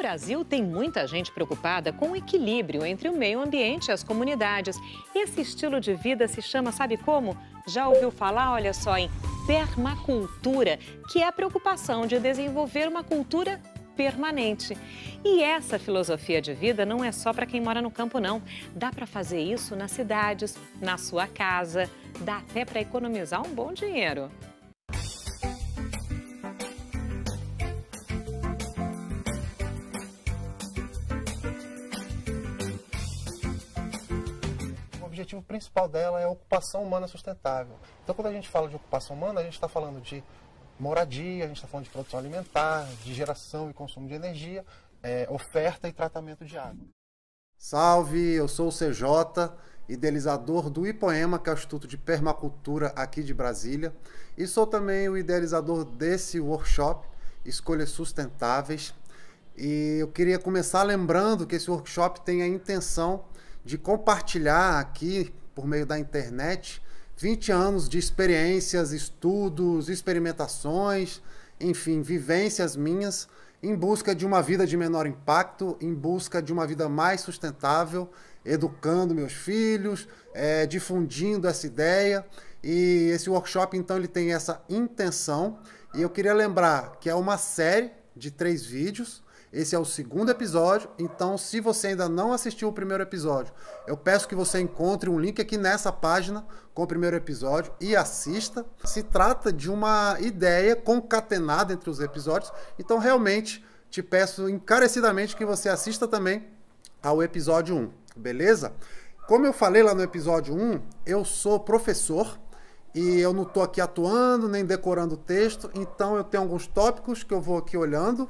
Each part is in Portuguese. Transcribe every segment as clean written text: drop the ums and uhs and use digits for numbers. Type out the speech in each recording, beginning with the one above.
Brasil, tem muita gente preocupada com o equilíbrio entre o meio ambiente e as comunidades. Esse estilo de vida se chama, sabe como? Já ouviu falar, olha só, em permacultura, que é a preocupação de desenvolver uma cultura permanente. E essa filosofia de vida não é só para quem mora no campo, não. Dá para fazer isso nas cidades, na sua casa, dá até para economizar um bom dinheiro. O objetivo principal dela é a ocupação humana sustentável. Então, quando a gente fala de ocupação humana, a gente está falando de moradia, a gente está falando de produção alimentar, de geração e consumo de energia, oferta e tratamento de água. Salve, eu sou o CJ, idealizador do IPOEMA, que é o Instituto de Permacultura aqui de Brasília, e sou também o idealizador desse workshop, Escolhas Sustentáveis. E eu queria começar lembrando que esse workshop tem a intenção de compartilhar aqui, por meio da internet, 20 anos de experiências, estudos, experimentações, enfim, vivências minhas, em busca de uma vida de menor impacto, em busca de uma vida mais sustentável, educando meus filhos, difundindo essa ideia. E esse workshop, então, ele tem essa intenção. E eu queria lembrar que é uma série de 3 vídeos. Esse é o 2º episódio, então se você ainda não assistiu o primeiro episódio, eu peço que você encontre um link aqui nessa página com o primeiro episódio e assista. Se trata de uma ideia concatenada entre os episódios, então realmente te peço encarecidamente que você assista também ao episódio 1, beleza? Como eu falei lá no episódio 1, eu sou professor e eu não estou aqui atuando nem decorando o texto, então eu tenho alguns tópicos que eu vou aqui olhando,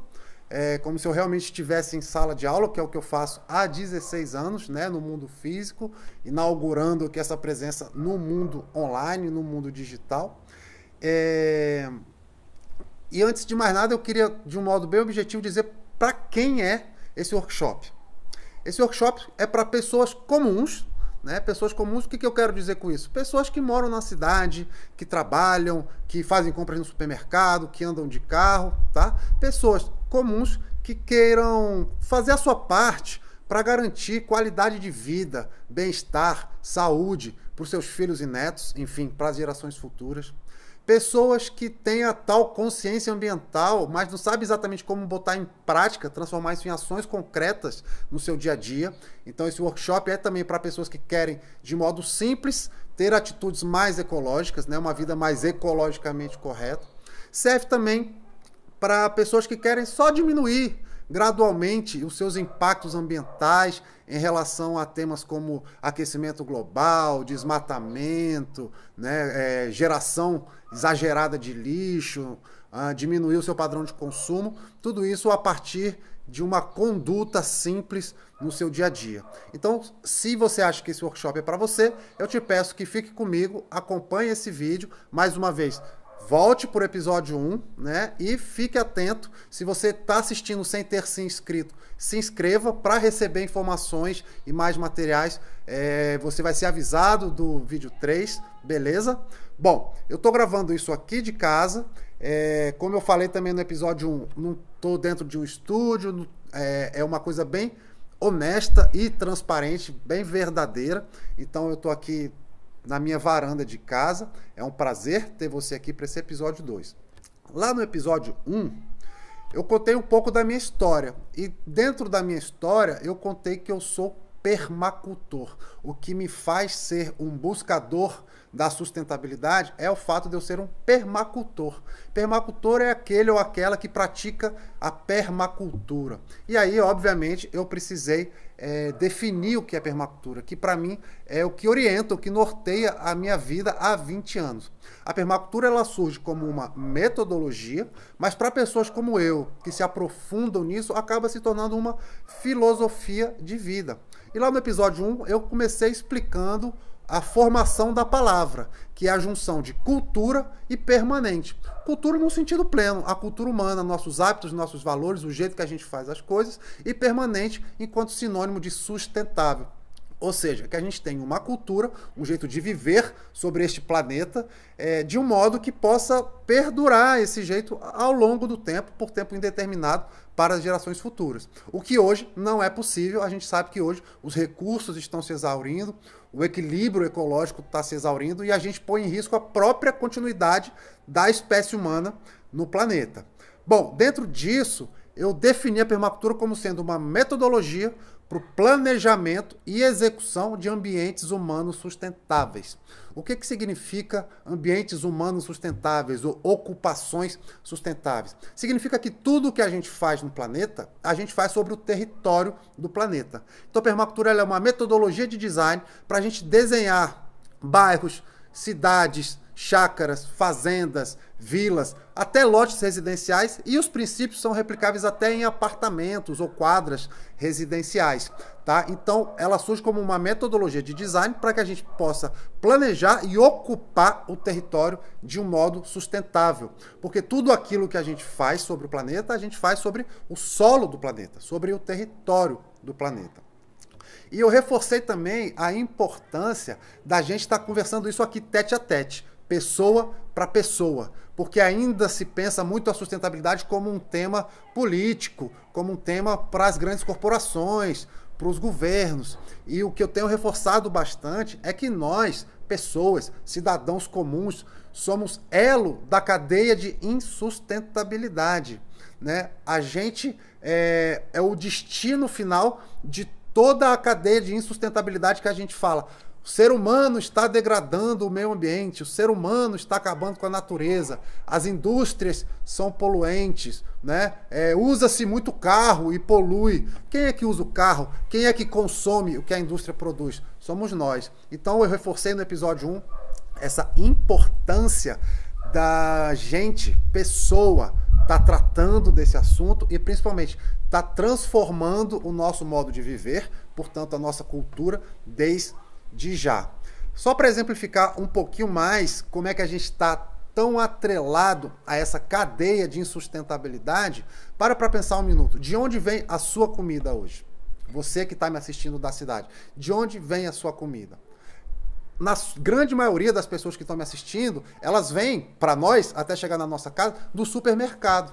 como se eu realmente estivesse em sala de aula, que é o que eu faço há 16 anos, né, no mundo físico, inaugurando aqui essa presença no mundo online, no mundo digital. E antes de mais nada, eu queria, de um modo bem objetivo, dizer para quem é esse workshop. Esse workshop é para pessoas comuns, né? Pessoas comuns, o que eu quero dizer com isso? Pessoas que moram na cidade, que trabalham, que fazem compras no supermercado, que andam de carro, tá? Pessoas comuns que queiram fazer a sua parte para garantir qualidade de vida, bem-estar, saúde para os seus filhos e netos, enfim, para as gerações futuras. Pessoas que têm a tal consciência ambiental, mas não sabem exatamente como botar em prática, transformar isso em ações concretas no seu dia a dia. Então esse workshop é também para pessoas que querem, de modo simples, ter atitudes mais ecológicas, né? Uma vida mais ecologicamente correta. Serve também para pessoas que querem só diminuir gradualmente os seus impactos ambientais em relação a temas como aquecimento global, desmatamento, né, geração exagerada de lixo, diminuir o seu padrão de consumo, tudo isso a partir de uma conduta simples no seu dia a dia. Então, se você acha que esse workshop é para você, eu te peço que fique comigo, acompanhe esse vídeo, mais uma vez. Volte para o episódio 1, né? E fique atento. Se você está assistindo sem ter se inscrito, se inscreva para receber informações e mais materiais. Você vai ser avisado do vídeo 3, beleza? Bom, eu estou gravando isso aqui de casa. Como eu falei também no episódio 1, não estou dentro de um estúdio. É uma coisa bem honesta e transparente, bem verdadeira. Então eu estou aqui na minha varanda de casa. É um prazer ter você aqui para esse episódio 2. Lá no episódio 1, eu contei um pouco da minha história. E dentro da minha história, eu contei que eu sou permacultor. O que me faz ser um buscador da sustentabilidade é o fato de eu ser um permacultor. Permacultor é aquele ou aquela que pratica a permacultura. E aí, obviamente, eu precisei definir o que é permacultura, que para mim é o que orienta, o que norteia a minha vida há 20 anos. A permacultura ela surge como uma metodologia, mas para pessoas como eu, que se aprofundam nisso, acaba se tornando uma filosofia de vida. E lá no episódio 1 eu comecei explicando a formação da palavra, que é a junção de cultura e permanente. Cultura no sentido pleno, a cultura humana, nossos hábitos, nossos valores, o jeito que a gente faz as coisas, e permanente enquanto sinônimo de sustentável. Ou seja, que a gente tenha uma cultura, um jeito de viver sobre este planeta, de um modo que possa perdurar esse jeito ao longo do tempo, por tempo indeterminado, para as gerações futuras. O que hoje não é possível, a gente sabe que hoje os recursos estão se exaurindo, o equilíbrio ecológico está se exaurindo e a gente põe em risco a própria continuidade da espécie humana no planeta. Bom, dentro disso, eu defini a permacultura como sendo uma metodologia para o planejamento e execução de ambientes humanos sustentáveis. O que significa ambientes humanos sustentáveis ou ocupações sustentáveis? Significa que tudo que a gente faz no planeta, a gente faz sobre o território do planeta. Então a permacultura ela é uma metodologia de design para a gente desenhar bairros, cidades, chácaras, fazendas, vilas, até lotes residenciais, e os princípios são replicáveis até em apartamentos ou quadras residenciais, tá? Então, ela surge como uma metodologia de design para que a gente possa planejar e ocupar o território de um modo sustentável, porque tudo aquilo que a gente faz sobre o planeta, a gente faz sobre o solo do planeta, sobre o território do planeta. E eu reforcei também a importância da gente estar conversando isso aqui tete a tete, pessoa para pessoa, porque ainda se pensa muito a sustentabilidade como um tema político, como um tema para as grandes corporações, para os governos. E o que eu tenho reforçado bastante é que nós, pessoas, cidadãos comuns, somos elo da cadeia de insustentabilidade, né? A gente é o destino final de toda a cadeia de insustentabilidade que a gente fala. O ser humano está degradando o meio ambiente, o ser humano está acabando com a natureza, as indústrias são poluentes, né? Usa-se muito carro e polui. Quem é que usa o carro? Quem é que consome o que a indústria produz? Somos nós. Então eu reforcei no episódio 1 essa importância da gente, pessoa, tá tratando desse assunto e principalmente tá transformando o nosso modo de viver, portanto a nossa cultura desde já. Só para exemplificar um pouquinho mais como é que a gente está tão atrelado a essa cadeia de insustentabilidade, para pensar um minuto. De onde vem a sua comida hoje? Você que está me assistindo da cidade. De onde vem a sua comida? Na grande maioria das pessoas que estão me assistindo, elas vêm, para nós, até chegar na nossa casa, do supermercado.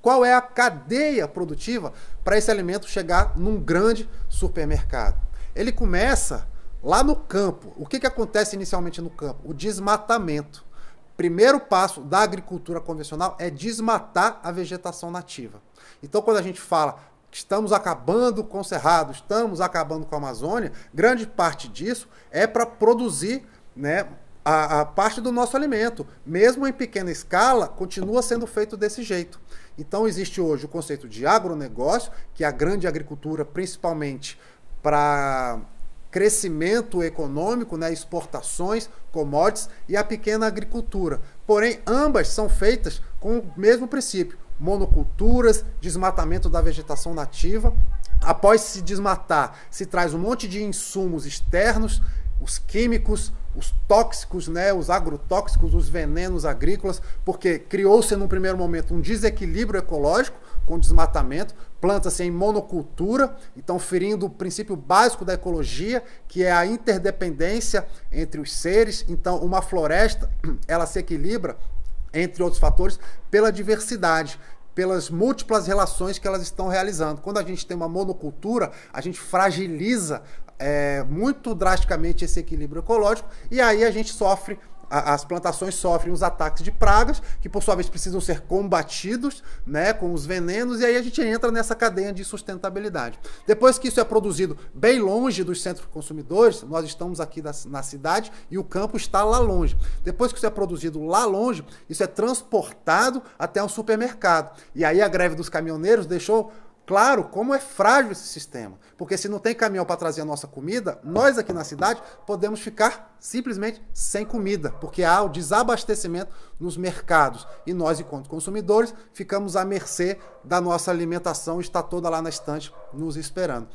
Qual é a cadeia produtiva para esse alimento chegar num grande supermercado? Ele começa lá no campo. O que acontece inicialmente no campo? O desmatamento. Primeiro passo da agricultura convencional é desmatar a vegetação nativa. Então, quando a gente fala que estamos acabando com o Cerrado, estamos acabando com a Amazônia, grande parte disso é para produzir, né, a parte do nosso alimento. Mesmo em pequena escala, continua sendo feito desse jeito. Então, existe hoje o conceito de agronegócio, que é a grande agricultura, principalmente para crescimento econômico, né, exportações, commodities, e a pequena agricultura. Porém, ambas são feitas com o mesmo princípio. Monoculturas, desmatamento da vegetação nativa. Após se desmatar, se traz um monte de insumos externos, os químicos, os tóxicos, né, os agrotóxicos, os venenos agrícolas, porque criou-se num primeiro momento um desequilíbrio ecológico com desmatamento, planta-se em monocultura, então ferindo o princípio básico da ecologia, que é a interdependência entre os seres. Então uma floresta, ela se equilibra, entre outros fatores, pela diversidade, pelas múltiplas relações que elas estão realizando. Quando a gente tem uma monocultura, a gente fragiliza muito drasticamente esse equilíbrio ecológico, e aí a gente sofre, as plantações sofrem os ataques de pragas, que por sua vez precisam ser combatidos, né, com os venenos, e aí a gente entra nessa cadeia de sustentabilidade. Depois que isso é produzido bem longe dos centros consumidores, nós estamos aqui na cidade e o campo está lá longe. Depois que isso é produzido lá longe, isso é transportado até um supermercado. E aí a greve dos caminhoneiros deixou claro como é frágil esse sistema, porque se não tem caminhão para trazer a nossa comida, nós aqui na cidade podemos ficar simplesmente sem comida, porque há o desabastecimento nos mercados e nós, enquanto consumidores, ficamos à mercê da nossa alimentação está toda lá na estante nos esperando.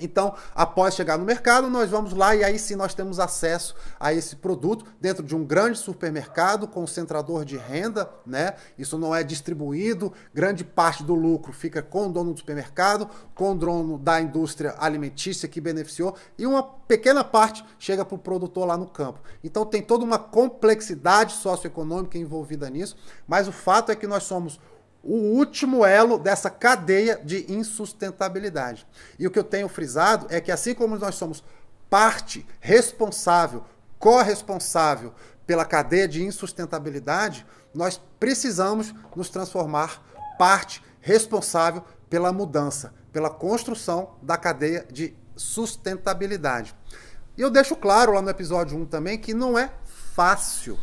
Então, após chegar no mercado, nós vamos lá e aí sim nós temos acesso a esse produto dentro de um grande supermercado, concentrador de renda, né? Isso não é distribuído, grande parte do lucro fica com o dono do supermercado, com o dono da indústria alimentícia que beneficiou e uma pequena parte chega para o produtor lá no campo. Então tem toda uma complexidade socioeconômica envolvida nisso, mas o fato é que nós somos o último elo dessa cadeia de insustentabilidade. E o que eu tenho frisado é que assim como nós somos parte responsável, corresponsável pela cadeia de insustentabilidade, nós precisamos nos transformar parte responsável pela mudança, pela construção da cadeia de sustentabilidade. E eu deixo claro lá no episódio 1 também que não é fácil,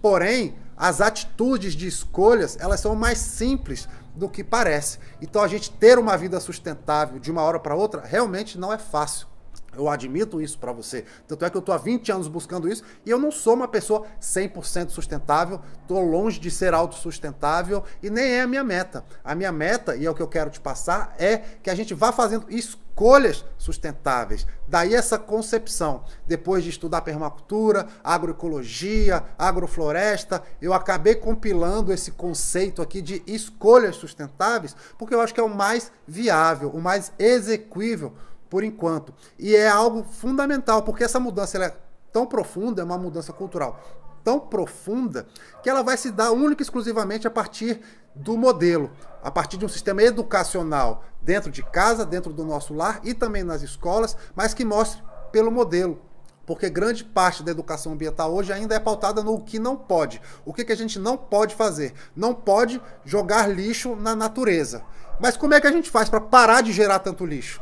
porém, as atitudes de escolhas, elas são mais simples do que parece. Então a gente ter uma vida sustentável de uma hora para outra realmente não é fácil. Eu admito isso para você. Tanto é que eu estou há 20 anos buscando isso e eu não sou uma pessoa 100% sustentável, estou longe de ser autossustentável e nem é a minha meta. A minha meta, e é o que eu quero te passar, é que a gente vá fazendo escolhas sustentáveis. Daí essa concepção. Depois de estudar permacultura, agroecologia, agrofloresta, eu acabei compilando esse conceito aqui de escolhas sustentáveis, porque eu acho que é o mais viável, o mais exequível por enquanto. E é algo fundamental, porque essa mudança ela é tão profunda, é uma mudança cultural tão profunda, que ela vai se dar única e exclusivamente a partir do modelo, a partir de um sistema educacional dentro de casa, dentro do nosso lar e também nas escolas, mas que mostre pelo modelo. Porque grande parte da educação ambiental hoje ainda é pautada no que não pode. O que a gente não pode fazer? Não pode jogar lixo na natureza. Mas como é que a gente faz para parar de gerar tanto lixo?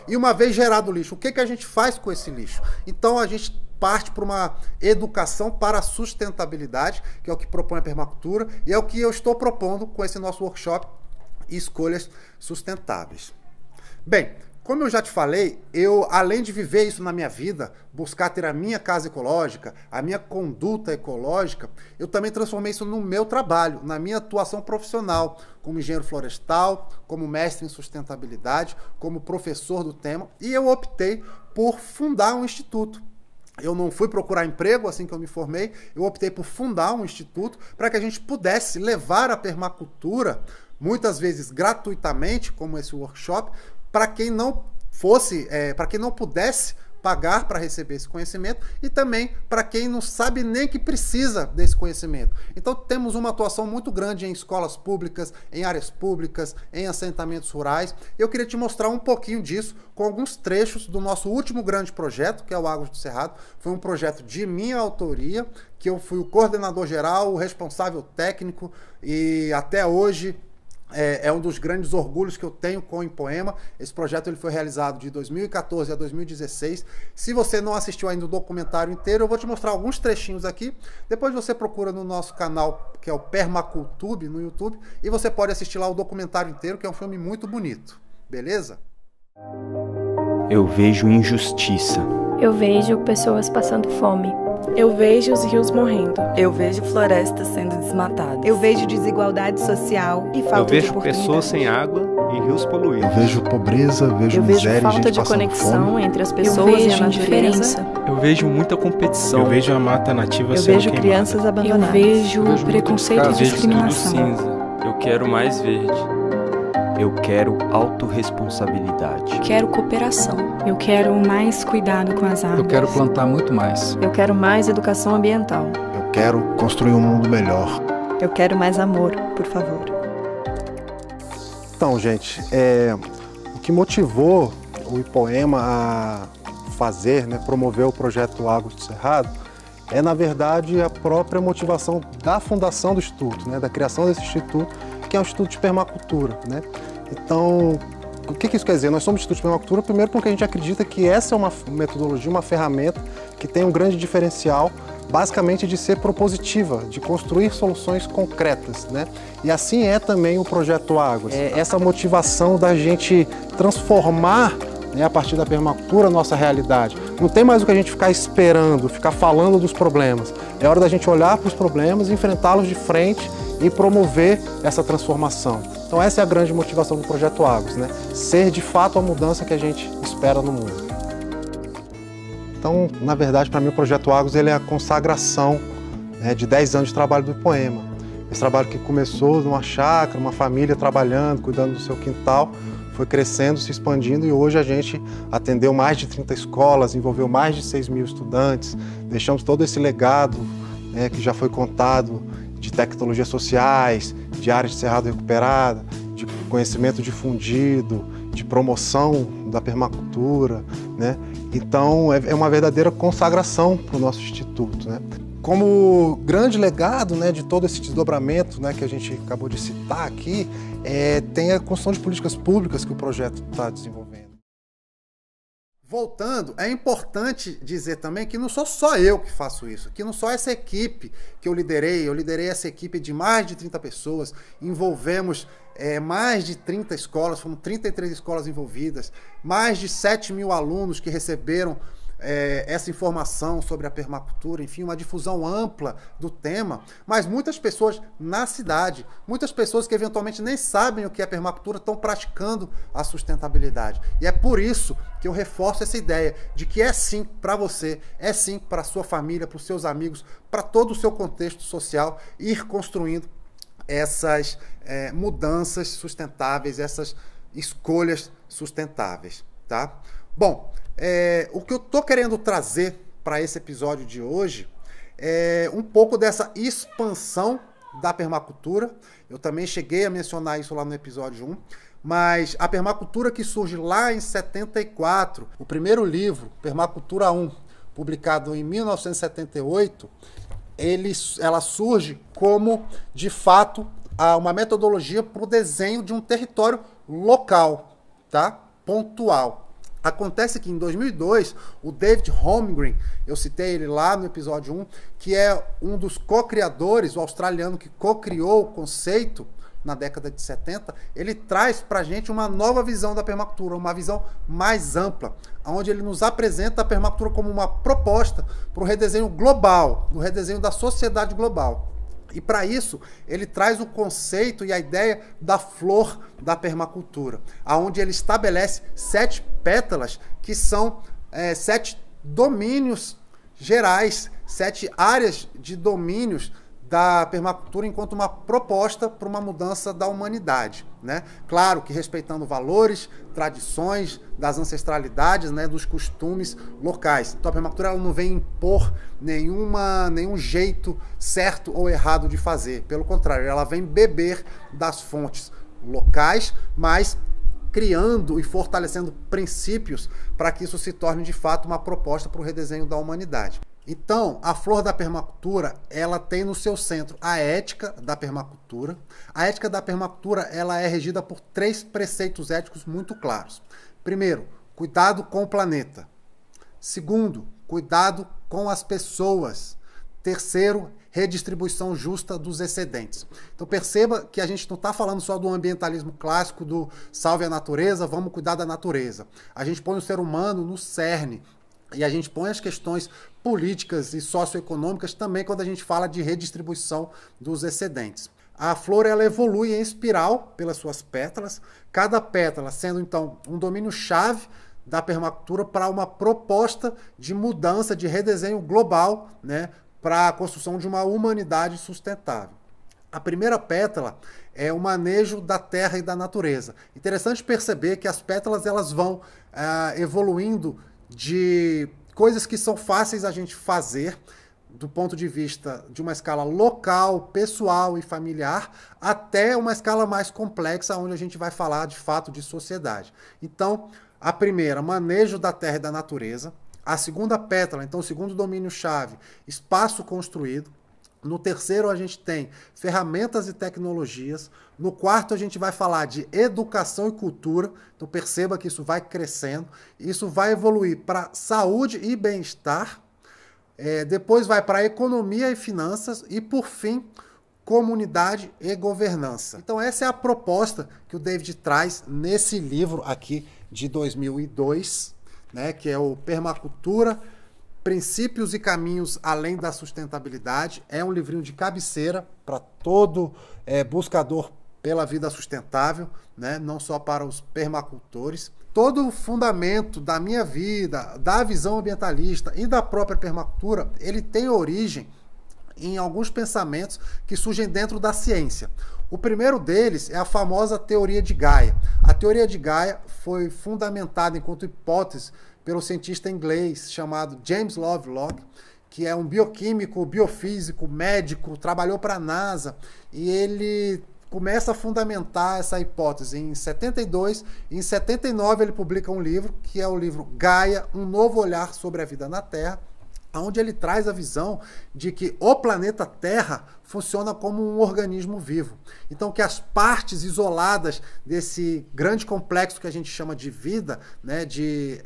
E uma vez gerado o lixo, o que a gente faz com esse lixo? Então a gente parte para uma educação para a sustentabilidade, que é o que propõe a permacultura, e é o que eu estou propondo com esse nosso workshop Escolhas Sustentáveis. Bem, como eu já te falei, eu, além de viver isso na minha vida, buscar ter a minha casa ecológica, a minha conduta ecológica, eu também transformei isso no meu trabalho, na minha atuação profissional, como engenheiro florestal, como mestre em sustentabilidade, como professor do tema, e eu optei por fundar um instituto. Eu não fui procurar emprego assim que eu me formei, eu optei por fundar um instituto para que a gente pudesse levar a permacultura, muitas vezes gratuitamente, como esse workshop, para quem não fosse, para quem não pudesse pagar para receber esse conhecimento e também para quem não sabe nem que precisa desse conhecimento. Então temos uma atuação muito grande em escolas públicas, em áreas públicas, em assentamentos rurais. Eu queria te mostrar um pouquinho disso com alguns trechos do nosso último grande projeto, que é o Águas do Cerrado. Foi um projeto de minha autoria, que eu fui o coordenador geral, o responsável técnico e até hoje é um dos grandes orgulhos que eu tenho com o Ipoema. Esse projeto ele foi realizado de 2014 a 2016. Se você não assistiu ainda o documentário inteiro, eu vou te mostrar alguns trechinhos aqui. Depois você procura no nosso canal, que é o Permacultube, no YouTube, e você pode assistir lá o documentário inteiro, que é um filme muito bonito. Beleza? Eu vejo injustiça. Eu vejo pessoas passando fome. Eu vejo os rios morrendo. Eu vejo florestas sendo desmatadas. Eu vejo desigualdade social e falta de oportunidade. Eu vejo pessoas sem água e rios poluídos. Eu vejo pobreza, vejo miséria, falta de conexão entre as pessoas e a natureza. Eu vejo muita competição. Eu vejo a mata nativa sendo queimada. Eu vejo crianças abandonadas. Eu vejo preconceito e discriminação. Eu vejo tudo cinza. Eu quero mais verde. Eu quero autorresponsabilidade. Quero cooperação. Eu quero mais cuidado com as árvores. Eu quero plantar muito mais. Eu quero mais educação ambiental. Eu quero construir um mundo melhor. Eu quero mais amor, por favor. Então, gente, o que motivou o Ipoema a fazer, promover o projeto Águas do Cerrado, é, na verdade, a própria motivação da fundação do Instituto, da criação desse Instituto, que é um Instituto de Permacultura. Então, o que isso quer dizer? Nós somos Instituto de Permacultura, primeiro porque a gente acredita que essa é uma metodologia, uma ferramenta que tem um grande diferencial, basicamente de ser propositiva, de construir soluções concretas. E assim é também o Projeto Águas. É essa motivação da gente transformar, a partir da permacultura, a nossa realidade. Não tem mais o que a gente ficar esperando, ficar falando dos problemas. É hora da gente olhar para os problemas, enfrentá-los de frente em promover essa transformação. Então essa é a grande motivação do Projeto Águas, né? Ser de fato a mudança que a gente espera no mundo. Então, na verdade, para mim o Projeto Águas ele é a consagração, né, de 10 anos de trabalho do Ipoema. Esse trabalho que começou numa chácara, uma família trabalhando, cuidando do seu quintal, foi crescendo, se expandindo e hoje a gente atendeu mais de 30 escolas, envolveu mais de 6 mil estudantes, deixamos todo esse legado, né, que já foi contado, de tecnologias sociais, de áreas de cerrado recuperada, de conhecimento difundido, de promoção da permacultura, né? Então é uma verdadeira consagração para o nosso instituto, né? Como grande legado, né, de todo esse desdobramento, né, que a gente acabou de citar aqui, tem a construção de políticas públicas que o projeto está desenvolvendo. Voltando, é importante dizer também que não sou só eu que faço isso, que não só essa equipe que eu liderei essa equipe de mais de 30 pessoas, envolvemos mais de 30 escolas, foram 33 escolas envolvidas, mais de 7 mil alunos que receberam essa informação sobre a permacultura, enfim, uma difusão ampla do tema, mas muitas pessoas na cidade, muitas pessoas que eventualmente nem sabem o que é permacultura, estão praticando a sustentabilidade. E é por isso que eu reforço essa ideia de que é sim para você, é sim para a sua família, para os seus amigos, para todo o seu contexto social, ir construindo essas mudanças sustentáveis, essas escolhas sustentáveis, tá? Bom, o que eu estou querendo trazer para esse episódio de hoje é um pouco dessa expansão da permacultura. Eu também cheguei a mencionar isso lá no episódio 1, mas a permacultura que surge lá em 74, o primeiro livro, Permacultura 1, publicado em 1978, ela surge como, de fato, uma metodologia para o desenho de um território local, tá? Pontual. Acontece que em 2002, o David Holmgren, eu citei ele lá no episódio 1, que é um dos co-criadores, o australiano que co-criou o conceito na década de 70, ele traz para a gente uma nova visão da permacultura, uma visão mais ampla, onde ele nos apresenta a permacultura como uma proposta para o redesenho global, no redesenho da sociedade global. E para isso, ele traz o conceito e a ideia da flor da permacultura, onde ele estabelece 7 pétalas, que são 7 domínios gerais, 7 áreas de domínios da permacultura enquanto uma proposta para uma mudança da humanidade, né? Claro que respeitando valores, tradições, das ancestralidades, né, dos costumes locais. Então a permacultura ela não vem impor nenhum jeito certo ou errado de fazer. Pelo contrário, ela vem beber das fontes locais, mas criando e fortalecendo princípios para que isso se torne de fato uma proposta para o redesenho da humanidade. Então, a flor da permacultura, ela tem no seu centro a ética da permacultura. A ética da permacultura, ela é regida por 3 preceitos éticos muito claros. Primeiro, cuidado com o planeta. Segundo, cuidado com as pessoas. Terceiro, redistribuição justa dos excedentes. Então perceba que a gente não está falando só do ambientalismo clássico do salve a natureza, vamos cuidar da natureza. A gente põe o ser humano no cerne. E a gente põe as questões políticas e socioeconômicas também quando a gente fala de redistribuição dos excedentes. A flor ela evolui em espiral pelas suas pétalas, cada pétala sendo então um domínio-chave da permacultura para uma proposta de mudança, de redesenho global, né, para a construção de uma humanidade sustentável. A primeira pétala é o manejo da terra e da natureza. Interessante perceber que as pétalas elas vão evoluindo de coisas que são fáceis a gente fazer do ponto de vista de uma escala local, pessoal e familiar, até uma escala mais complexa, onde a gente vai falar de fato de sociedade. Então, a primeira, manejo da terra e da natureza. A segunda pétala, então o segundo domínio-chave, espaço construído. No terceiro a gente tem ferramentas e tecnologias. No quarto a gente vai falar de educação e cultura. Então perceba que isso vai crescendo. Isso vai evoluir para saúde e bem-estar. Depois vai para economia e finanças. E por fim, comunidade e governança. Então essa é a proposta que o David traz nesse livro aqui de 2002, né, que é o Permacultura, Princípios e Caminhos Além da Sustentabilidade. É um livrinho de cabeceira para todo buscador pela vida sustentável, né? Não só para os permacultores. Todo o fundamento da minha vida, da visão ambientalista e da própria permacultura, ele tem origem em alguns pensamentos que surgem dentro da ciência. O primeiro deles é a famosa teoria de Gaia. A teoria de Gaia foi fundamentada enquanto hipótese pelo cientista inglês chamado James Lovelock, que é um bioquímico, biofísico, médico, trabalhou para a NASA, e ele começa a fundamentar essa hipótese em 72, e em 79 ele publica um livro, que é o livro Gaia, um novo olhar sobre a vida na Terra, onde ele traz a visão de que o planeta Terra funciona como um organismo vivo. Então, que as partes isoladas desse grande complexo que a gente chama de vida, né, de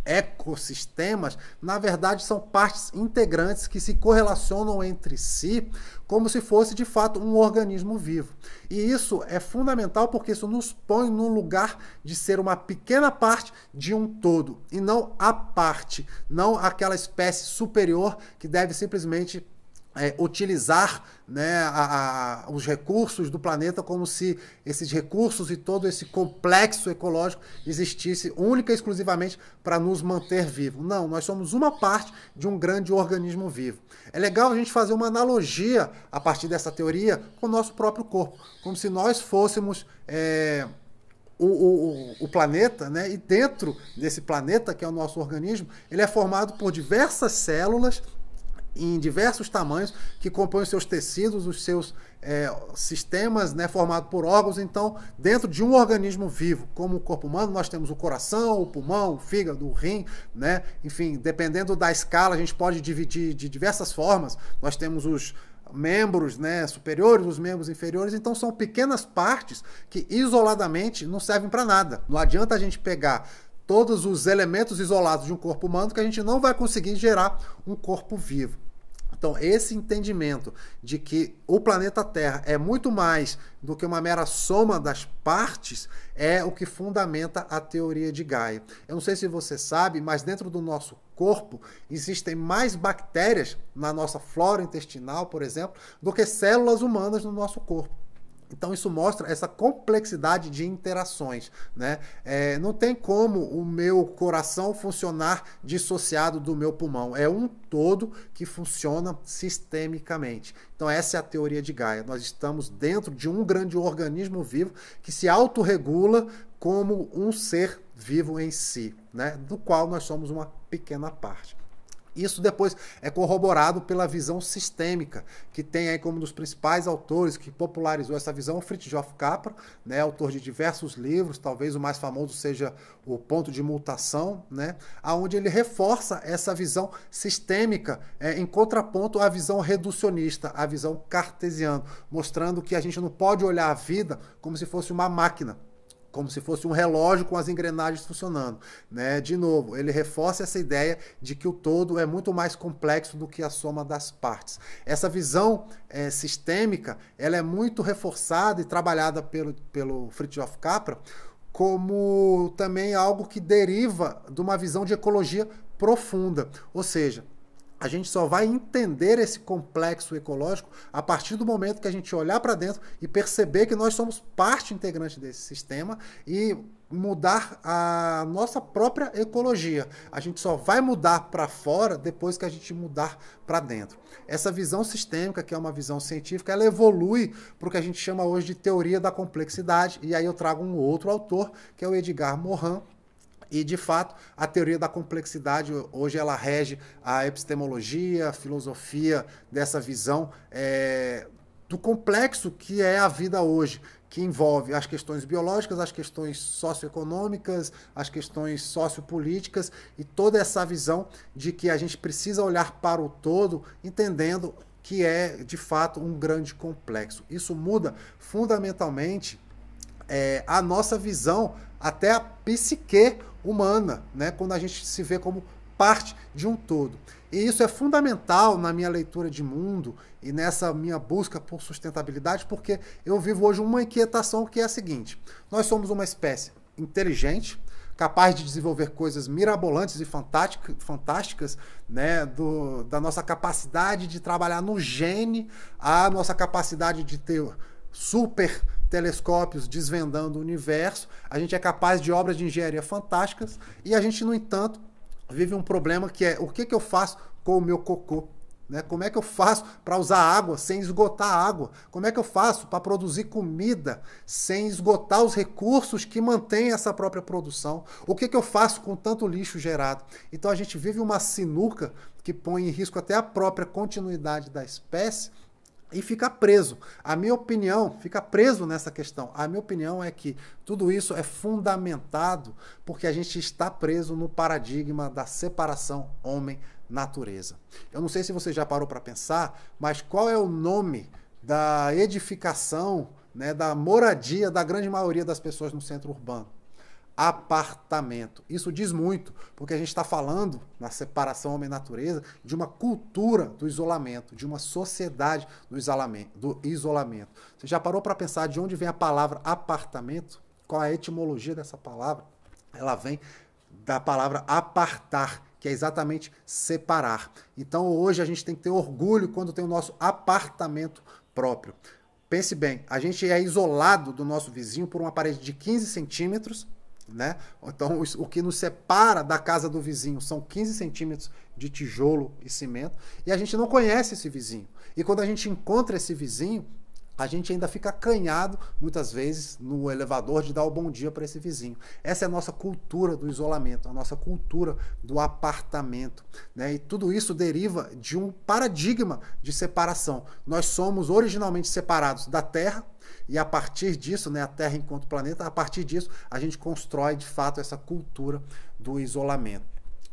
ecossistemas, na verdade são partes integrantes que se correlacionam entre si como se fosse de fato um organismo vivo. E isso é fundamental porque isso nos põe no lugar de ser uma pequena parte de um todo e não a parte, não aquela espécie superior que deve simplesmente utilizar, né, os recursos do planeta como se esses recursos e todo esse complexo ecológico existisse única e exclusivamente para nos manter vivos. Não, nós somos uma parte de um grande organismo vivo. É legal a gente fazer uma analogia a partir dessa teoria com o nosso próprio corpo, como se nós fôssemos o planeta, né? E dentro desse planeta, que é o nosso organismo, ele é formado por diversas células em diversos tamanhos, que compõem os seus tecidos, os seus sistemas, né, formados por órgãos. Então, dentro de um organismo vivo, como o corpo humano, nós temos o coração, o pulmão, o fígado, o rim, né? Enfim, dependendo da escala, a gente pode dividir de diversas formas. Nós temos os membros, né, superiores, os membros inferiores. Então, são pequenas partes que, isoladamente, não servem para nada. Não adianta a gente pegar todos os elementos isolados de um corpo humano que a gente não vai conseguir gerar um corpo vivo. Então, esse entendimento de que o planeta Terra é muito mais do que uma mera soma das partes é o que fundamenta a teoria de Gaia. Eu não sei se você sabe, mas dentro do nosso corpo existem mais bactérias na nossa flora intestinal, por exemplo, do que células humanas no nosso corpo. Então isso mostra essa complexidade de interações, né? Não tem como o meu coração funcionar dissociado do meu pulmão. É um todo que funciona sistemicamente. Então essa é a teoria de Gaia. Nós estamos dentro de um grande organismo vivo que se autorregula como um ser vivo em si, né? Do qual nós somos uma pequena parte. Isso depois é corroborado pela visão sistêmica, que tem aí como um dos principais autores que popularizou essa visão o Fritjof Capra, né, autor de diversos livros, talvez o mais famoso seja O Ponto de Mutação, né, onde ele reforça essa visão sistêmica em contraponto à visão reducionista, à visão cartesiana, mostrando que a gente não pode olhar a vida como se fosse uma máquina, como se fosse um relógio com as engrenagens funcionando, né? De novo, ele reforça essa ideia de que o todo é muito mais complexo do que a soma das partes. Essa visão sistêmica, ela é muito reforçada e trabalhada pelo Fritjof Capra como também algo que deriva de uma visão de ecologia profunda, ou seja, a gente só vai entender esse complexo ecológico a partir do momento que a gente olhar para dentro e perceber que nós somos parte integrante desse sistema e mudar a nossa própria ecologia. A gente só vai mudar para fora depois que a gente mudar para dentro. Essa visão sistêmica, que é uma visão científica, ela evolui para o que a gente chama hoje de teoria da complexidade. E aí eu trago um outro autor, que é o Edgar Morin. E, de fato, a teoria da complexidade, hoje ela rege a epistemologia, a filosofia dessa visão do complexo que é a vida hoje, que envolve as questões biológicas, as questões socioeconômicas, as questões sociopolíticas e toda essa visão de que a gente precisa olhar para o todo, entendendo que é, de fato, um grande complexo. Isso muda fundamentalmente a nossa visão, até a psique humana, né? Quando a gente se vê como parte de um todo. E isso é fundamental na minha leitura de mundo e nessa minha busca por sustentabilidade, porque eu vivo hoje uma inquietação que é a seguinte: nós somos uma espécie inteligente, capaz de desenvolver coisas mirabolantes e fantásticas, né, da nossa capacidade de trabalhar no gene, a nossa capacidade de ter super telescópios desvendando o universo. A gente é capaz de obras de engenharia fantásticas e a gente, no entanto, vive um problema que é o que eu faço com o meu cocô? Né? Como é que eu faço para usar água sem esgotar a água? Como é que eu faço para produzir comida sem esgotar os recursos que mantêm essa própria produção? O que eu faço com tanto lixo gerado? Então a gente vive uma sinuca que põe em risco até a própria continuidade da espécie e fica preso. A minha opinião, fica preso nessa questão. A minha opinião é que tudo isso é fundamentado porque a gente está preso no paradigma da separação homem-natureza. Eu não sei se você já parou para pensar, mas qual é o nome da edificação, né, da moradia da grande maioria das pessoas no centro urbano? Apartamento. Isso diz muito, porque a gente está falando, na separação homem-natureza, de uma cultura do isolamento, de uma sociedade do isolamento. Você já parou para pensar de onde vem a palavra apartamento? Qual a etimologia dessa palavra? Ela vem da palavra apartar, que é exatamente separar. Então hoje a gente tem que ter orgulho quando tem o nosso apartamento próprio. Pense bem, a gente é isolado do nosso vizinho por uma parede de 15 centímetros, né? Então o que nos separa da casa do vizinho são 15 centímetros de tijolo e cimento, e a gente não conhece esse vizinho. E quando a gente encontra esse vizinho, a gente ainda fica acanhado, muitas vezes, no elevador de dar o bom dia para esse vizinho. Essa é a nossa cultura do isolamento, a nossa cultura do apartamento, né? E tudo isso deriva de um paradigma de separação. Nós somos originalmente separados da Terra, e a partir disso, né, a Terra enquanto planeta, a partir disso a gente constrói de fato essa cultura do isolamento.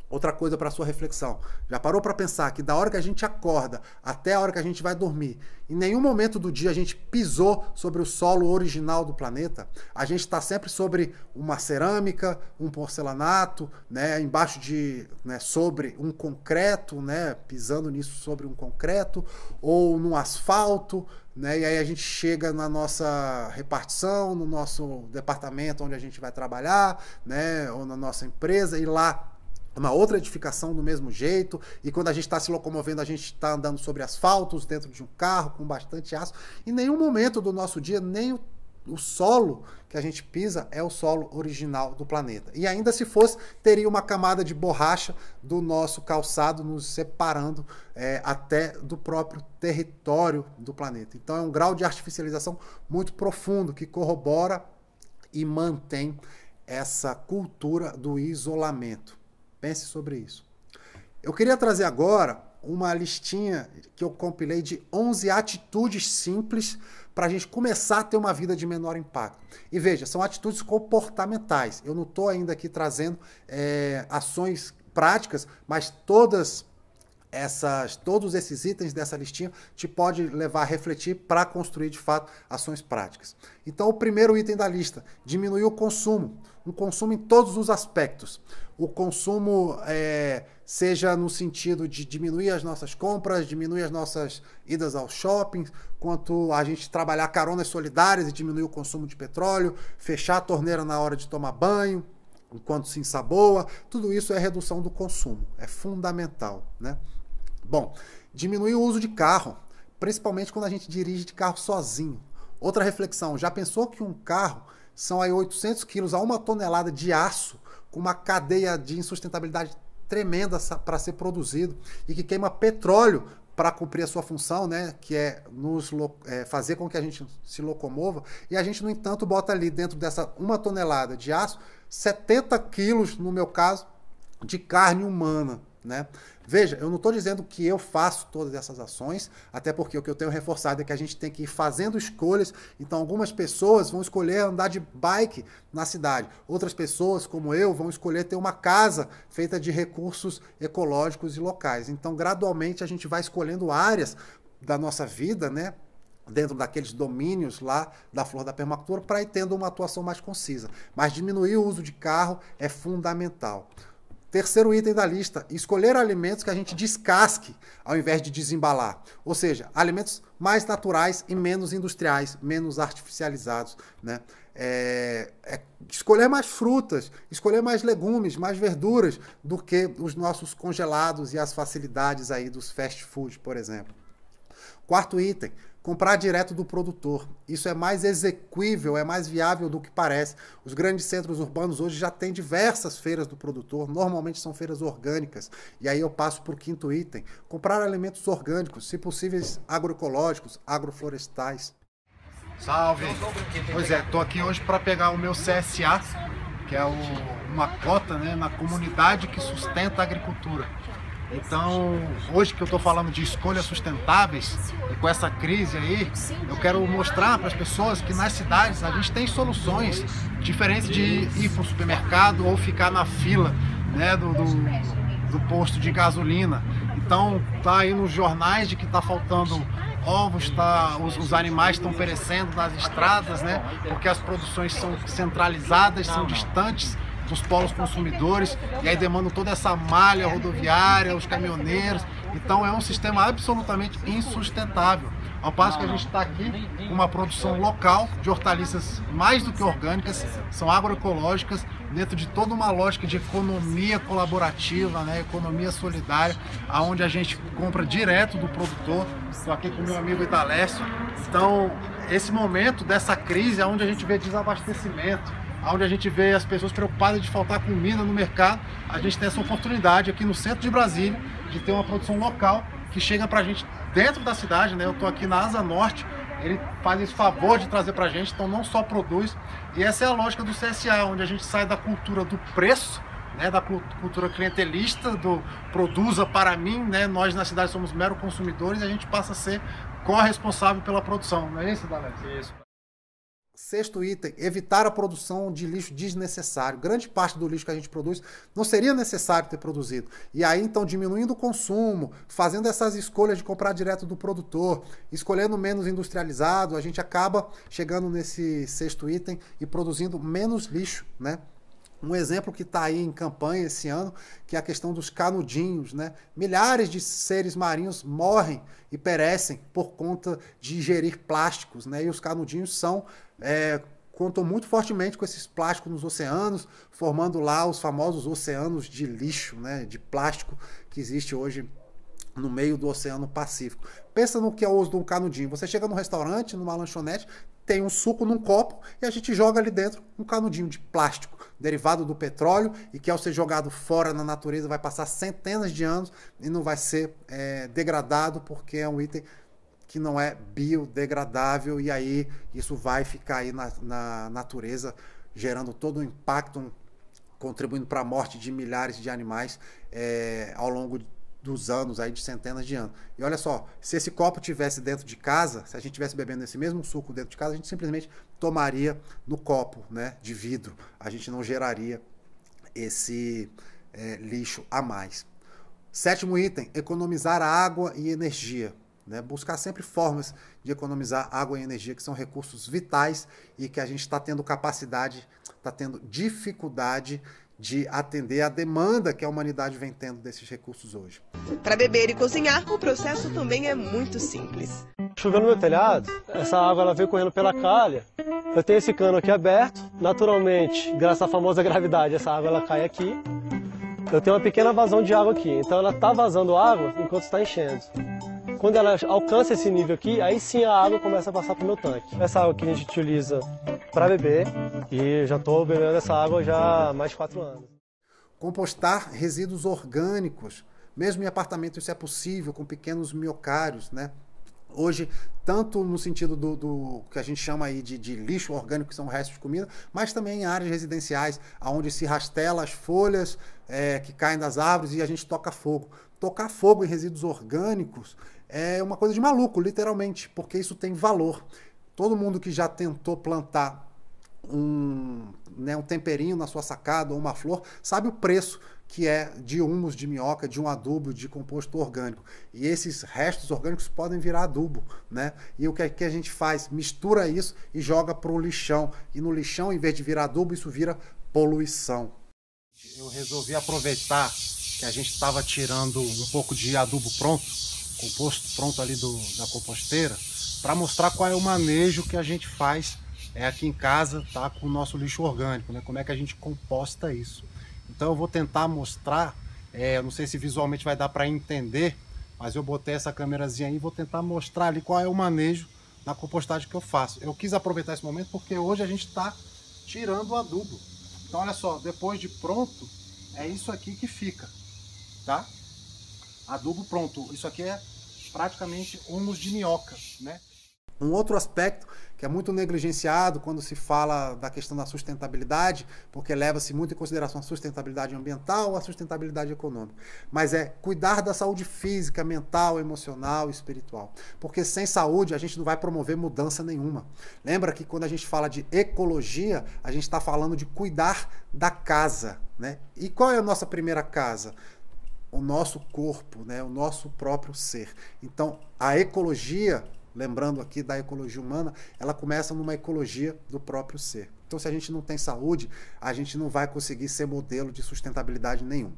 Outra coisa para sua reflexão, já parou para pensar que da hora que a gente acorda até a hora que a gente vai dormir, em nenhum momento do dia a gente pisou sobre o solo original do planeta? A gente está sempre sobre uma cerâmica, um porcelanato, né, embaixo de, né, sobre um concreto, né, pisando nisso sobre um concreto, ou num asfalto, né, e aí a gente chega na nossa repartição, no nosso departamento onde a gente vai trabalhar, né, ou na nossa empresa, e lá uma outra edificação do mesmo jeito, e quando a gente está se locomovendo, a gente está andando sobre asfaltos, dentro de um carro, com bastante aço. Em nenhum momento do nosso dia, nem o solo que a gente pisa é o solo original do planeta. E ainda se fosse, teria uma camada de borracha do nosso calçado nos separando até do próprio território do planeta. Então é um grau de artificialização muito profundo, que corrobora e mantém essa cultura do isolamento. Pense sobre isso. Eu queria trazer agora uma listinha que eu compilei de 11 atitudes simples para a gente começar a ter uma vida de menor impacto. E veja, são atitudes comportamentais. Eu não estou ainda aqui trazendo ações práticas, mas todos esses itens dessa listinha te pode levar a refletir para construir, de fato, ações práticas. Então, o primeiro item da lista, diminuir o consumo. Um consumo em todos os aspectos. O consumo seja no sentido de diminuir as nossas compras, diminuir as nossas idas aos shoppings, quanto a gente trabalhar caronas solidárias e diminuir o consumo de petróleo, fechar a torneira na hora de tomar banho, enquanto se ensaboa. Tudo isso é redução do consumo. É fundamental, né? Bom, diminuir o uso de carro, principalmente quando a gente dirige de carro sozinho. Outra reflexão, já pensou que um carro são aí 800 quilos a 1 tonelada de aço, com uma cadeia de insustentabilidade tremenda para ser produzido, e que queima petróleo para cumprir a sua função, né, que é fazer com que a gente se locomova, e a gente, no entanto, bota ali dentro dessa 1 tonelada de aço 70 quilos, no meu caso, de carne humana, né? Veja, eu não estou dizendo que eu faço todas essas ações, até porque o que eu tenho reforçado é que a gente tem que ir fazendo escolhas. Então, algumas pessoas vão escolher andar de bike na cidade. Outras pessoas, como eu, vão escolher ter uma casa feita de recursos ecológicos e locais. Então, gradualmente, a gente vai escolhendo áreas da nossa vida, né, dentro daqueles domínios lá da flor da permacultura, para ir tendo uma atuação mais concisa. Mas diminuir o uso de carro é fundamental. Terceiro item da lista, escolher alimentos que a gente descasque ao invés de desembalar. Ou seja, alimentos mais naturais e menos industriais, menos artificializados, né? escolher mais frutas, escolher mais legumes, mais verduras do que os nossos congelados e as facilidades aí dos fast food, por exemplo. Quarto item, comprar direto do produtor. Isso é mais exequível, é mais viável do que parece. Os grandes centros urbanos hoje já têm diversas feiras do produtor, normalmente são feiras orgânicas. E aí eu passo para o quinto item, comprar alimentos orgânicos, se possíveis agroecológicos, agroflorestais. Salve! Pois é, estou aqui hoje para pegar o meu CSA, que é uma cota, né, na comunidade que sustenta a agricultura. Então, hoje que eu estou falando de escolhas sustentáveis, e com essa crise aí, eu quero mostrar para as pessoas que nas cidades a gente tem soluções diferentes de ir para o supermercado ou ficar na fila, né, do posto de gasolina. Então, tá aí nos jornais de que está faltando ovos, os animais estão perecendo nas estradas, né, porque as produções são centralizadas, são distantes dos polos consumidores, e aí demandam toda essa malha rodoviária, os caminhoneiros. Então é um sistema absolutamente insustentável. Ao passo que a gente está aqui com uma produção local de hortaliças mais do que orgânicas, são agroecológicas, dentro de toda uma lógica de economia colaborativa, né, economia solidária, onde a gente compra direto do produtor. Estou aqui com o meu amigo Idalécio. Então, esse momento dessa crise é onde a gente vê desabastecimento, onde a gente vê as pessoas preocupadas de faltar comida no mercado, a gente tem essa oportunidade aqui no centro de Brasília de ter uma produção local que chega pra gente dentro da cidade, né? Eu tô aqui na Asa Norte, ele faz esse favor de trazer pra gente, então não só produz, e essa é a lógica do CSA, onde a gente sai da cultura do preço, né, da cultura clientelista, do produza para mim, né? Nós na cidade somos meros consumidores e a gente passa a ser corresponsável pela produção, não é isso, Dalés? Isso. Sexto item, evitar a produção de lixo desnecessário. Grande parte do lixo que a gente produz não seria necessário ter produzido. E aí, então, diminuindo o consumo, fazendo essas escolhas de comprar direto do produtor, escolhendo menos industrializado, a gente acaba chegando nesse sexto item e produzindo menos lixo, né? Um exemplo que está aí em campanha esse ano, que é a questão dos canudinhos, né? Milhares de seres marinhos morrem e perecem por conta de ingerir plásticos, né? E os canudinhos contam muito fortemente com esses plásticos nos oceanos, formando lá os famosos oceanos de lixo, né? De plástico que existe hoje no meio do Oceano Pacífico. Pensa no que é o uso de um canudinho. Você chega num restaurante, numa lanchonete, tem um suco num copo e a gente joga ali dentro um canudinho de plástico, derivado do petróleo, e que ao ser jogado fora na natureza vai passar centenas de anos e não vai ser degradado, porque é um item que não é biodegradável, e aí isso vai ficar aí na natureza, gerando todo um impacto, contribuindo para a morte de milhares de animais ao longo dos anos, aí de centenas de anos. E olha só, se esse copo tivesse dentro de casa, se a gente estivesse bebendo esse mesmo suco dentro de casa, a gente simplesmente tomaria no copo, né, de vidro. A gente não geraria esse lixo a mais. Sétimo item, economizar água e energia, né? Buscar sempre formas de economizar água e energia, que são recursos vitais e que a gente está tendo capacidade, está tendo dificuldade de atender a demanda que a humanidade vem tendo desses recursos hoje. Para beber e cozinhar, o processo também é muito simples. Choveu no meu telhado, essa água ela veio correndo pela calha. Eu tenho esse cano aqui aberto, naturalmente, graças à famosa gravidade, essa água ela cai aqui. Eu tenho uma pequena vazão de água aqui, então ela está vazando água enquanto está enchendo. Quando ela alcança esse nível aqui, aí sim a água começa a passar para o meu tanque. Essa água que a gente utiliza para beber, e já estou bebendo essa água já há mais de 4 anos. Compostar resíduos orgânicos, mesmo em apartamento isso é possível, com pequenos miocários, né? Hoje, tanto no sentido do que a gente chama aí de lixo orgânico, que são restos de comida, mas também em áreas residenciais, onde se rastela as folhas que caem das árvores e a gente toca fogo. Tocar fogo em resíduos orgânicos é uma coisa de maluco, literalmente, porque isso tem valor. Todo mundo que já tentou plantar um temperinho na sua sacada ou uma flor, sabe o preço que é de humus de minhoca, de um adubo de composto orgânico. E esses restos orgânicos podem virar adubo, né? E o que a gente faz? Mistura isso e joga para o lixão. E no lixão, em vez de virar adubo, isso vira poluição. Eu resolvi aproveitar que a gente estava tirando um pouco de adubo pronto, composto pronto ali da composteira, para mostrar qual é o manejo que a gente faz aqui em casa, tá, com o nosso lixo orgânico, né? Como é que a gente composta isso. Então eu vou tentar mostrar, não sei se visualmente vai dar para entender, mas eu botei essa câmerazinha aí e vou tentar mostrar ali qual é o manejo na compostagem que eu faço. Eu quis aproveitar esse momento porque hoje a gente está tirando o adubo. Então olha só, depois de pronto, é isso aqui que fica, tá? Adubo pronto. Isso aqui é praticamente humus de minhoca, né? Um outro aspecto que é muito negligenciado quando se fala da questão da sustentabilidade, porque leva-se muito em consideração a sustentabilidade ambiental ou a sustentabilidade econômica, mas é cuidar da saúde física, mental, emocional e espiritual. Porque sem saúde a gente não vai promover mudança nenhuma. Lembra que quando a gente fala de ecologia, a gente está falando de cuidar da casa, né? E qual é a nossa primeira casa? O nosso corpo, né? O nosso próprio ser. Então, a ecologia, lembrando aqui da ecologia humana, ela começa numa ecologia do próprio ser. Então, se a gente não tem saúde, a gente não vai conseguir ser modelo de sustentabilidade nenhum.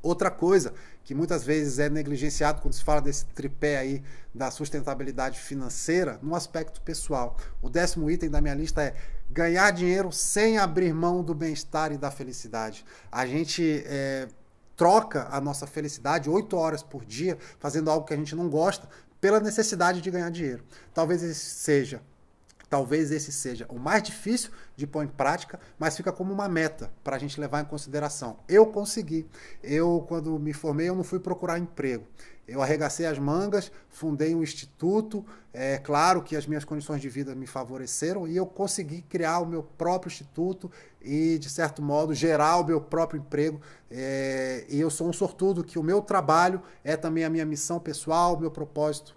Outra coisa que muitas vezes é negligenciado quando se fala desse tripé aí da sustentabilidade financeira, no aspecto pessoal. O 10º item da minha lista é ganhar dinheiro sem abrir mão do bem-estar e da felicidade. A gente troca a nossa felicidade 8 horas por dia fazendo algo que a gente não gosta pela necessidade de ganhar dinheiro. Talvez esse seja o mais difícil de pôr em prática, mas fica como uma meta para a gente levar em consideração. Eu consegui. Quando me formei, eu não fui procurar emprego. Eu arregacei as mangas, fundei um instituto. É claro que as minhas condições de vida me favoreceram e eu consegui criar o meu próprio instituto e, de certo modo, gerar o meu próprio emprego. E eu sou um sortudo que o meu trabalho é também a minha missão pessoal, o meu propósito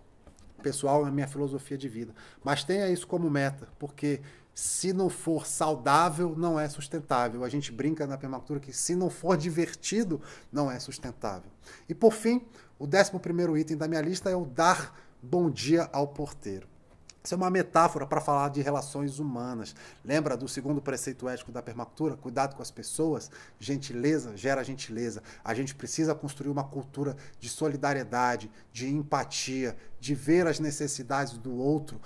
pessoal, a minha filosofia de vida. Mas tenha isso como meta, porque se não for saudável, não é sustentável. A gente brinca na permacultura que se não for divertido, não é sustentável. E por fim, o 11º item da minha lista é o dar bom dia ao porteiro. Isso é uma metáfora para falar de relações humanas. Lembra do 2º preceito ético da permacultura? Cuidado com as pessoas, gentileza gera gentileza. A gente precisa construir uma cultura de solidariedade, de empatia, de ver as necessidades do outro,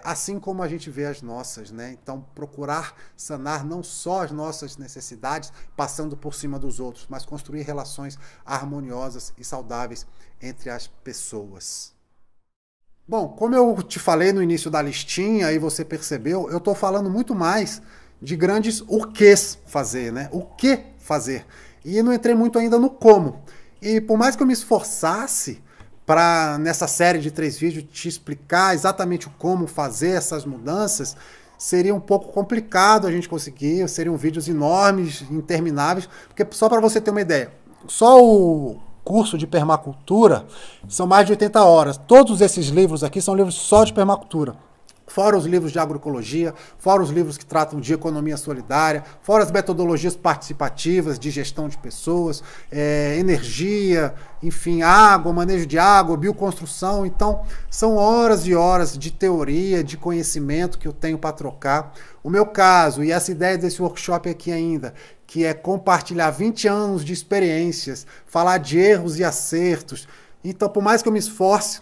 assim como a gente vê as nossas, né? Então, procurar sanar não só as nossas necessidades, passando por cima dos outros, mas construir relações harmoniosas e saudáveis entre as pessoas. Bom, como eu te falei no início da listinha e você percebeu, eu estou falando muito mais de grandes orquês fazer, né? O que fazer. E não entrei muito ainda no como. E por mais que eu me esforçasse para, nessa série de 3 vídeos, te explicar exatamente o como fazer essas mudanças, seria um pouco complicado a gente conseguir, seriam vídeos enormes, intermináveis, porque só para você ter uma ideia, só o curso de permacultura são mais de 80 horas. Todos esses livros aqui são livros só de permacultura. Fora os livros de agroecologia, fora os livros que tratam de economia solidária, fora as metodologias participativas de gestão de pessoas, energia, enfim, água, manejo de água, bioconstrução. Então, são horas e horas de teoria, de conhecimento que eu tenho para trocar. O meu caso, e essa ideia desse workshop aqui ainda, que é compartilhar 20 anos de experiências, falar de erros e acertos. Então, por mais que eu me esforce,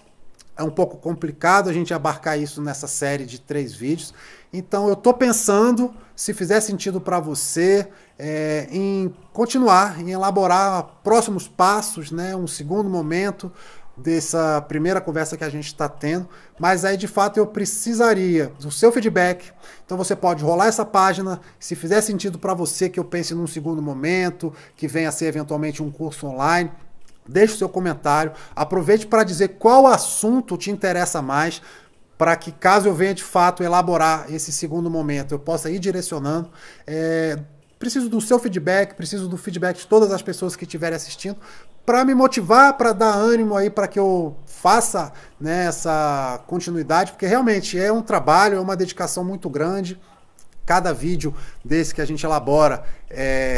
é um pouco complicado a gente abarcar isso nessa série de 3 vídeos. Então, eu estou pensando, se fizer sentido para você, em continuar, em elaborar próximos passos, né, um segundo momento dessa primeira conversa que a gente está tendo, mas aí de fato eu precisaria do seu feedback. Então você pode rolar essa página, se fizer sentido para você que eu pense num segundo momento, que venha a ser eventualmente um curso online, deixe o seu comentário, aproveite para dizer qual assunto te interessa mais, para que caso eu venha de fato elaborar esse segundo momento, eu possa ir direcionando. Preciso do seu feedback, preciso do feedback de todas as pessoas que estiverem assistindo, para me motivar, para dar ânimo aí, para que eu faça, né, essa continuidade, porque realmente é um trabalho, é uma dedicação muito grande. Cada vídeo desse que a gente elabora,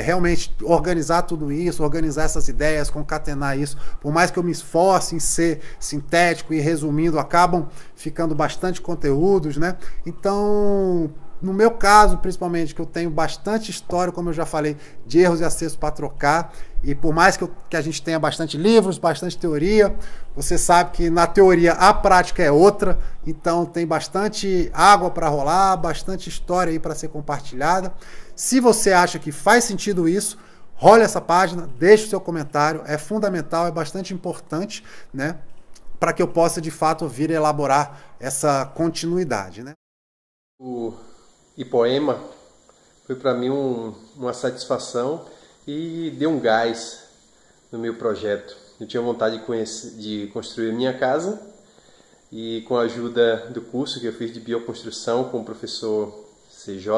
realmente organizar tudo isso, organizar essas ideias, concatenar isso, por mais que eu me esforce em ser sintético e resumindo, acabam ficando bastante conteúdos, né? Então, No meu caso, principalmente, que eu tenho bastante história, como eu já falei, de erros e acertos para trocar. E por mais que a gente tenha bastante livros, bastante teoria, você sabe que na teoria a prática é outra. Então tem bastante água para rolar, bastante história aí para ser compartilhada. Se você acha que faz sentido isso, role essa página, deixe o seu comentário. É fundamental, é bastante importante, né? Para que eu possa, de fato, vir elaborar essa continuidade, né? O Ipoema foi para mim uma satisfação e deu um gás no meu projeto. Eu tinha vontade de construir a minha casa e com a ajuda do curso que eu fiz de bioconstrução com o professor CJ,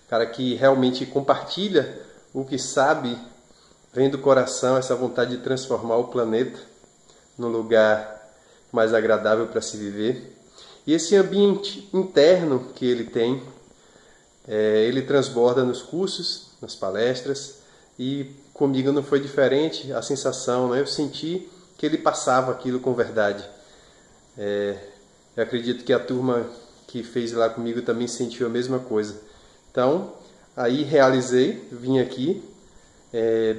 cara que realmente compartilha o que sabe, vem do coração essa vontade de transformar o planeta num lugar mais agradável para se viver. E esse ambiente interno que ele tem, ele transborda nos cursos, nas palestras, e comigo não foi diferente a sensação, né? Eu senti que ele passava aquilo com verdade. Eu acredito que a turma que fez lá comigo também sentiu a mesma coisa. Então, aí realizei, vim aqui,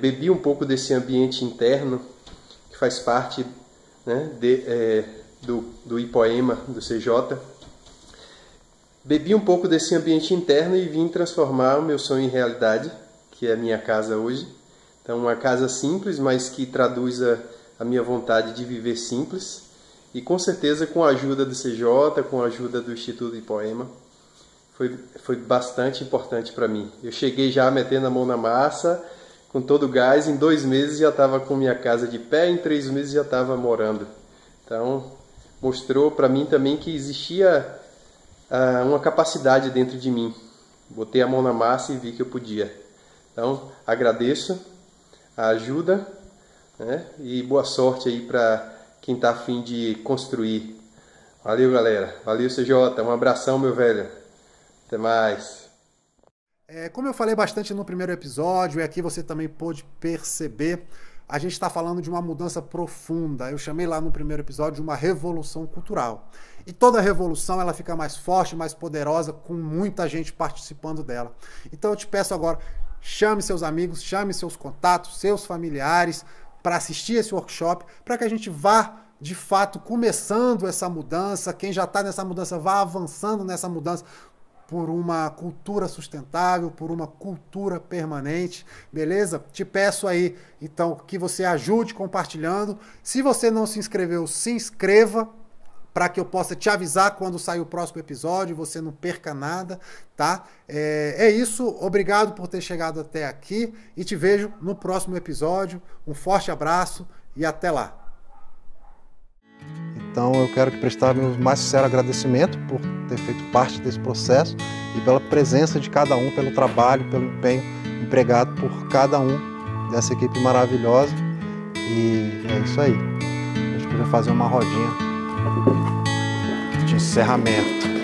bebi um pouco desse ambiente interno que faz parte, né, do Ipoema, do CJ. Bebi um pouco desse ambiente interno e vim transformar o meu sonho em realidade, que é a minha casa hoje. Então, uma casa simples, mas que traduz a minha vontade de viver simples. E com certeza com a ajuda do CJ, com a ajuda do Instituto Ipoema, foi bastante importante para mim. Eu cheguei já metendo a mão na massa, com todo o gás, em 2 meses já estava com minha casa de pé, em 3 meses já estava morando. Então, mostrou para mim também que existia uma capacidade dentro de mim. Botei a mão na massa e vi que eu podia. Então, agradeço a ajuda, né? E boa sorte aí para quem está a fim de construir. Valeu, galera. Valeu, CJ. Um abração, meu velho. Até mais. Como eu falei bastante no primeiro episódio, e aqui você também pôde perceber, a gente está falando de uma mudança profunda. Eu chamei lá no primeiro episódio de uma revolução cultural. E toda revolução ela fica mais forte, mais poderosa, com muita gente participando dela. Então eu te peço agora, chame seus amigos, chame seus contatos, seus familiares, para assistir esse workshop, para que a gente vá, de fato, começando essa mudança. Quem já está nessa mudança, vá avançando nessa mudança, por uma cultura sustentável, por uma cultura permanente, beleza? Te peço aí, então, que você ajude compartilhando. Se você não se inscreveu, se inscreva, para que eu possa te avisar quando sair o próximo episódio, você não perca nada, tá? É isso, obrigado por ter chegado até aqui e te vejo no próximo episódio. Um forte abraço e até lá! Então eu quero prestar meu mais sincero agradecimento por ter feito parte desse processo e pela presença de cada um, pelo trabalho, pelo empenho empregado por cada um dessa equipe maravilhosa. E é isso aí. A gente podia fazer uma rodinha de encerramento.